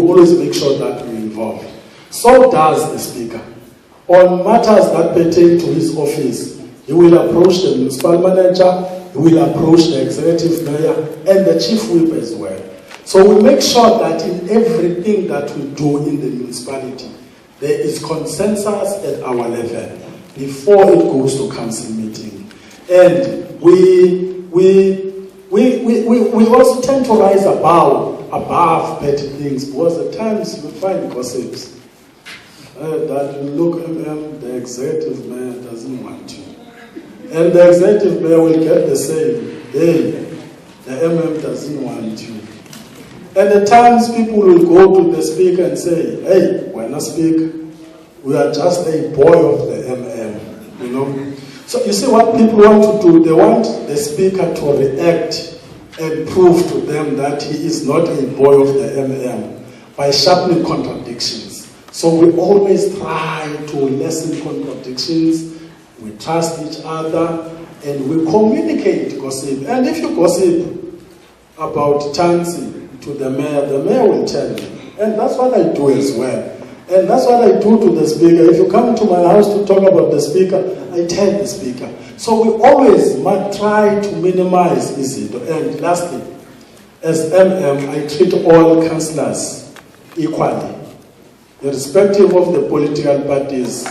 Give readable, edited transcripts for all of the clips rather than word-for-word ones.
always make sure that we're involved. So does the Speaker. On matters that pertain to his office, he will approach the municipal manager, he will approach the executive mayor, and the chief whip as well. So we make sure that in everything that we do in the municipality, there is consensus at our level before it goes to council meeting. And we also tend to rise above petty things, because at times you find gossips that you look, the executive mayor doesn't want you. And the executive mayor will get the same, hey, the doesn't want you. And at times people will go to the speaker and say, hey, we're not speaker, we are just a boy of the you know. So you see what people want to do, they want the speaker to react and prove to them that he is not a boy of the by sharpening contradictions. So we always try to lessen contradictions, we trust each other, and we communicate gossip. And if you gossip about Tantsi to the mayor will tell you. And that's what I do as well. And that's what I do to the speaker. If you come to my house to talk about the speaker, I tell the speaker. So we always try to minimize it. And lastly, as I treat all councillors equally, irrespective of the political parties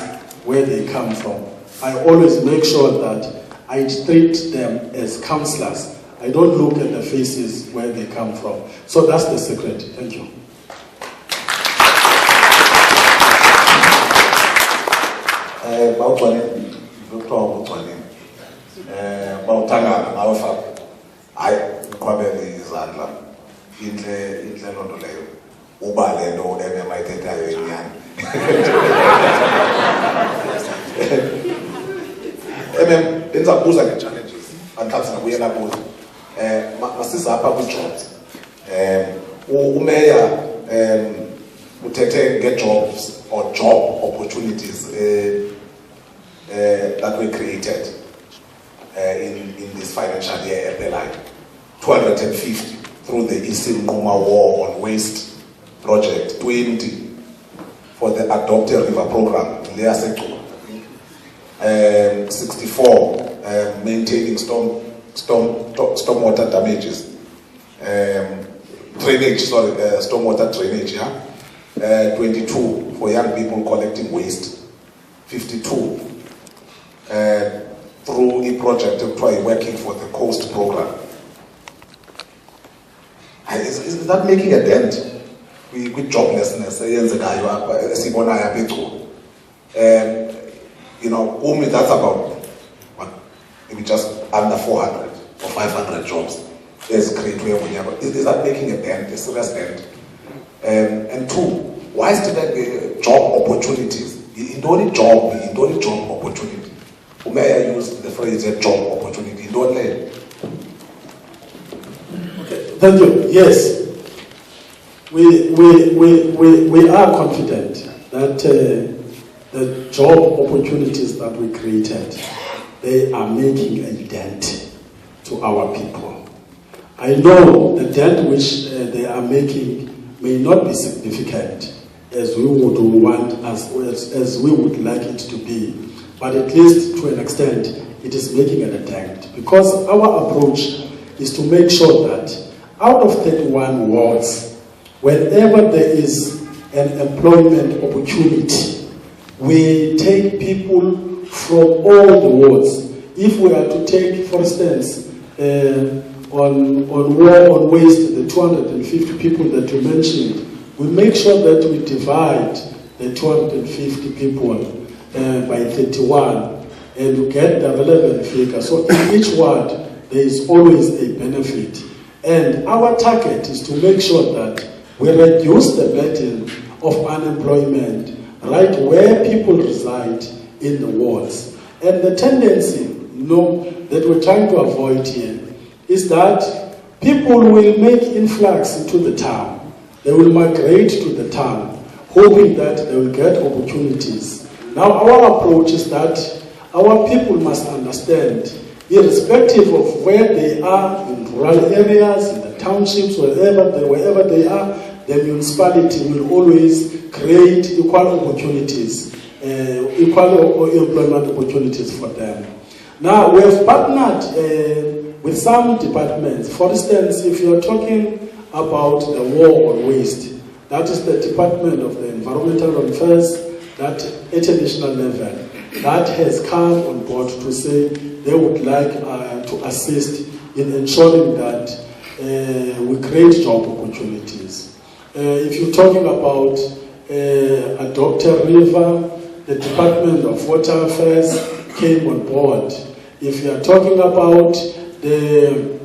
where they come from. I always make sure that I treat them as councillors. I don't look at the faces where they come from. So that's the secret. Thank you. Jobs. Umeya uthethe nge-jobs or job opportunities that were created in this financial year ephelayo. 250 through the Mnquma War on Waste project, 20 for the Adopted River program, 64 maintaining stormwater damages, stormwater drainage, 22 for young people collecting waste, 52 through a project working for the Coast program. Is that making a dent with joblessness? You know, only that's about maybe just under 400 or 500 jobs. Is that making a dent, a serious dent? And two, why is there job opportunities? In only job opportunity. May I use the phrase job opportunity? Don't let. Okay, thank you. Yes, we are confident that the job opportunities that we created, they are making a dent to our people. I know the dent which they are making may not be significant as we would want, as we would like it to be, but at least to an extent it is making a dent, because our approach is to make sure that out of 31 wards, whenever there is an employment opportunity, we take people from all the wards. If we are to take, for instance, on war on waste, the 250 people that you mentioned, we make sure that we divide the 250 people by 31 and you get the relevant figure. So in each ward, there is always a benefit. And our target is to make sure that we reduce the burden of unemployment right where people reside in the wards. And the tendency, that we're trying to avoid here is that people will make influx into the town. They will migrate to the town, hoping that they will get opportunities. Now our approach is that our people must understand, irrespective of where they are, in rural areas, in the townships, wherever they are, the municipality will always create equal opportunities, equal employment opportunities for them. Now, we have partnered with some departments. For instance, if you're talking about the war on waste, that is the Department of the Environmental Affairs, that at a national level, that has come on board to say they would like to assist in ensuring that we create job opportunities. If you're talking about a Dr. River, the Department of Water Affairs came on board. If you are talking about the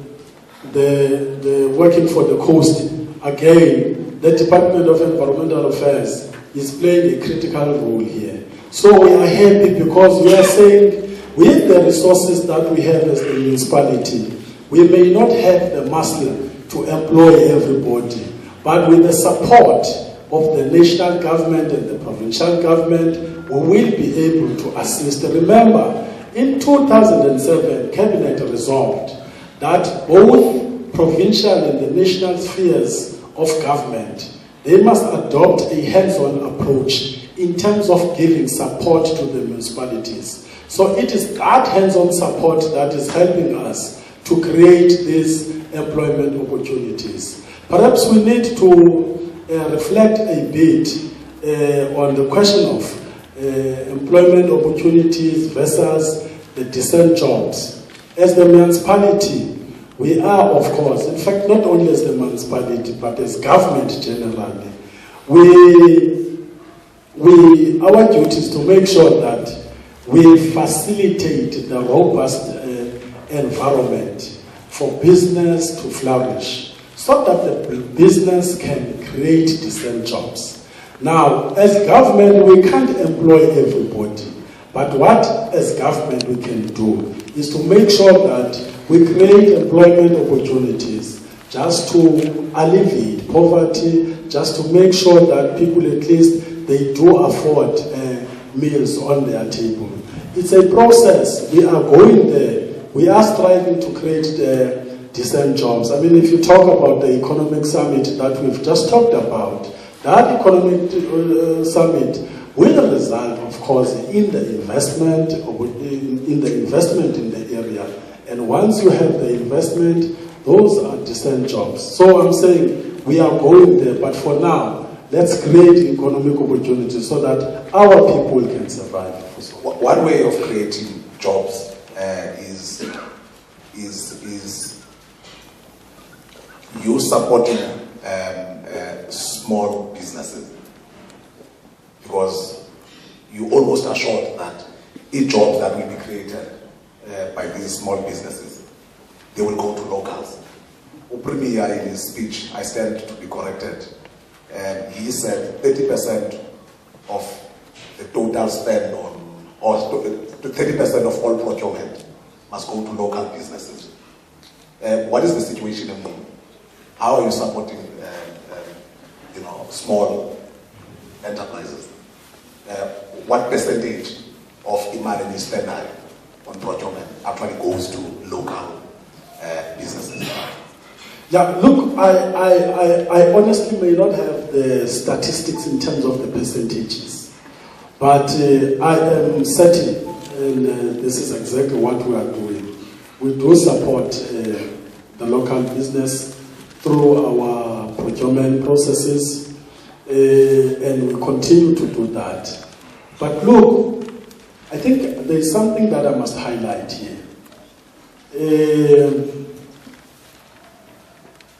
working for the coast, again, the Department of Environmental Affairs is playing a critical role here. So we are happy because we are saying with the resources that we have as the municipality, we may not have the muscle to employ everybody, but with the support of the national government and the provincial government, we will be able to assist. Remember, in 2007, Cabinet resolved that both provincial and the national spheres of government, they must adopt a hands-on approach in terms of giving support to the municipalities. So it is that hands-on support that is helping us to create these employment opportunities. Perhaps we need to reflect a bit on the question of employment opportunities versus the decent jobs. As the municipality, we are, of course, in fact, not only as the municipality, but as government generally, our duty is to make sure that we facilitate the robust environment for business to flourish, so that the business can create decent jobs. Now, as government, we can't employ everybody, but what as government we can do is to make sure that we create employment opportunities just to alleviate poverty, just to make sure that people at least they do afford meals on their table. It's a process. We are going there. We are striving to create decent jobs. I mean, if you talk about the economic summit that we've just talked about, that economic summit will result, of course, in the investment in the area. And once you have the investment, those are decent jobs. So I'm saying we are going there, but for now, let's create economic opportunities so that our people can survive. One way of creating jobs is you supporting small businesses, because you almost assured that each job that will be created by these small businesses, they will go to locals. Premier in his speech, I stand to be corrected, he said 30% of the total spend on, or 30% of all procurement must go to local businesses. What is the situation in Mnquma? How are you supporting small enterprises? What percentage of imali you spend on procurement actually goes to local businesses? Yeah, look, I honestly may not have the statistics in terms of the percentages, but I am certain, and this is exactly what we are doing. We do support the local business through our procurement processes, and we continue to do that. But look, I think there is something that I must highlight here.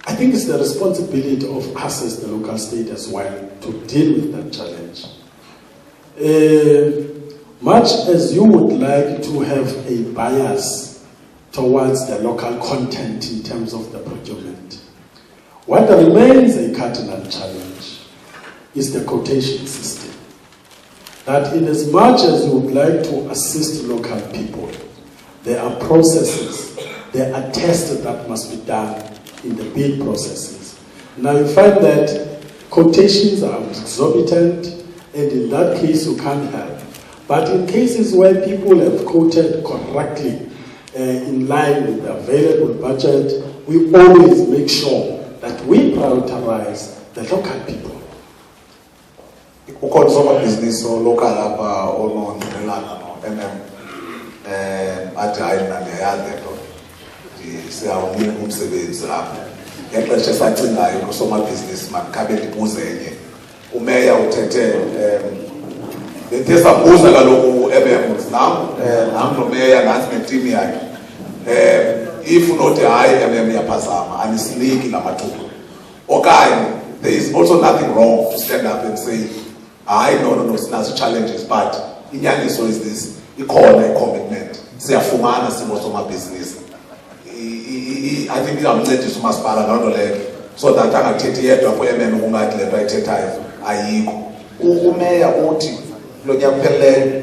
I think it's the responsibility of us as the local state as well to deal with that challenge. Much as you would like to have a bias towards the local content in terms of the procurement, what remains a cardinal challenge is the quotation system. That in as much as you would like to assist local people, there are processes, there are tests that must be done in the bid processes. Now you find that quotations are exorbitant, and in that case you can't help. But in cases where people have quoted correctly, in line with the available budget, we always make sure that we prioritize the local people. Ukhona somabhizinisi local apha onongqelana no-MM athi hayi mna ndiyayazi le nto siyawunika umsebenzi apha ngexesha esacingayo nosomabhizinisi mandikhabe ndibuze enye umeya uthethe bethe sabuza kaloku u-MM nam nomeya nantsi netimu yakhe if not hayi MM yaphazama anisiniki namathuba okanye there is also nothing wrong to stand up and say no, sinazo challenges, but inyaniso is this, ikhona i-commitment. Siyafumana simo somabhizinisi. I think izamncedisa umasipala loo nto leyo so that angathethi yedwa ku-MM ungathi le nto ayithethayo ayikho. Umeya uthi lo nyaka uphelileyo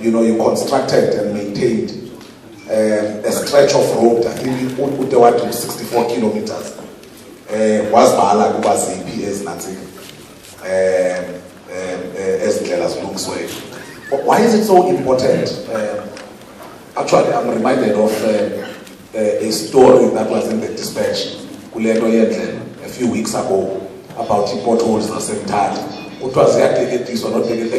you constructed and maintained a stretch of road, I think ude wathi 64 kilometers. Wazibhala kuba ziphi ezinantsika. Why is it so important? Actually, I'm reminded of a story that was in the Dispatch a few weeks ago about the potholes in Sentali. It was this or not taking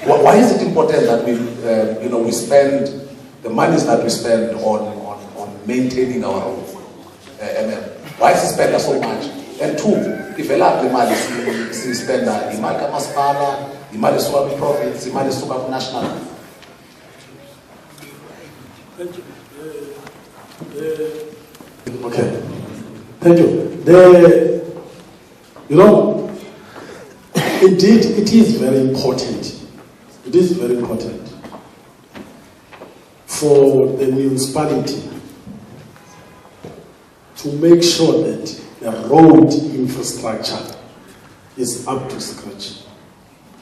and why is it important that we spend the monies that we spend on maintaining our roads? Why is it spend so much? And two, if a lot of the money is spent, the money Masipala, the money Swami province, the money Swami national. Okay, thank you. Indeed, it is very important. It is very important for the municipality to make sure that the road infrastructure is up to scratch.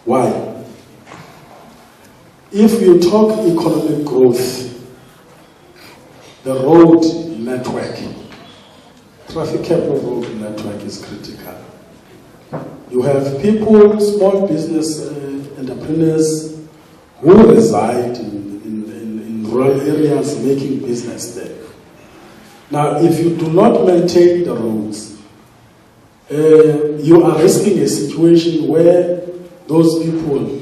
Why? If you talk economic growth, the road network, trafficable road network is critical. You have people, small business entrepreneurs who reside in rural areas making business there. Now, if you do not maintain the roads, you are risking a situation where those people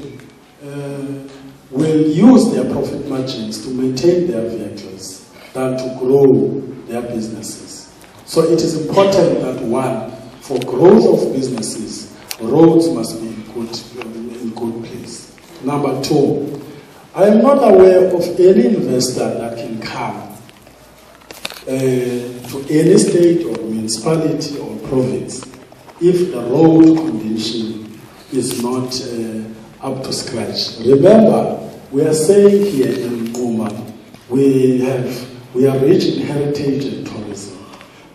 will use their profit margins to maintain their vehicles than to grow their businesses. So it is important that one, for growth of businesses, roads must be in good place. Number two, I am not aware of any investor that can come to any state or municipality or province if the road condition is not up to scratch. Remember, we are saying here in Mnquma, we are rich in heritage and tourism,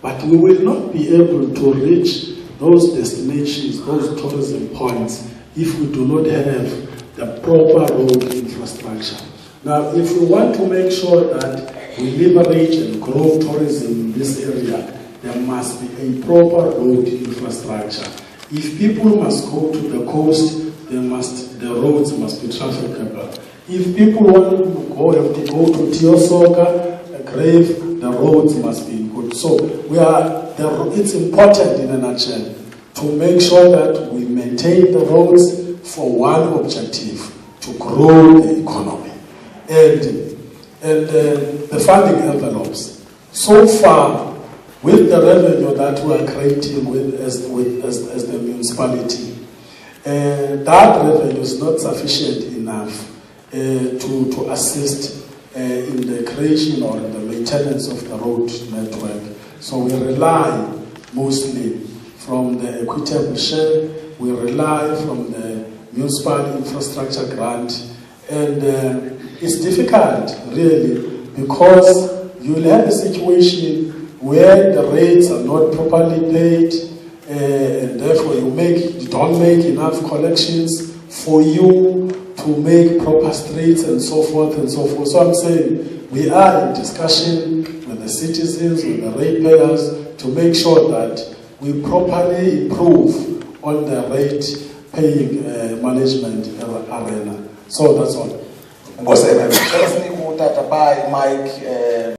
but we will not be able to reach those destinations, those tourism points, if we do not have the proper road infrastructure. Now, if we want to make sure that we liberate and grow tourism in this area, there must be a proper road infrastructure. If people must go to the coast, the roads must be trafficable. If people want to go to Tiosoka, Grave, the roads must be good. So it's important in a nutshell to make sure that we maintain the roads for one objective, to grow the economy. And the funding envelopes. So far, with the revenue that we are creating as the municipality, that revenue is not sufficient enough to assist in the creation or in the maintenance of the road network. So we rely mostly from the equitable share, we rely from the municipal infrastructure grant, and it's difficult really because you'll have a situation where the rates are not properly paid and therefore you don't make enough collections for you to make proper streets and so forth and so forth. So I'm saying we are in discussion with the citizens, with the ratepayers to make sure that we properly improve on the rate paying management arena. So that's all. Utata Bai, Mike,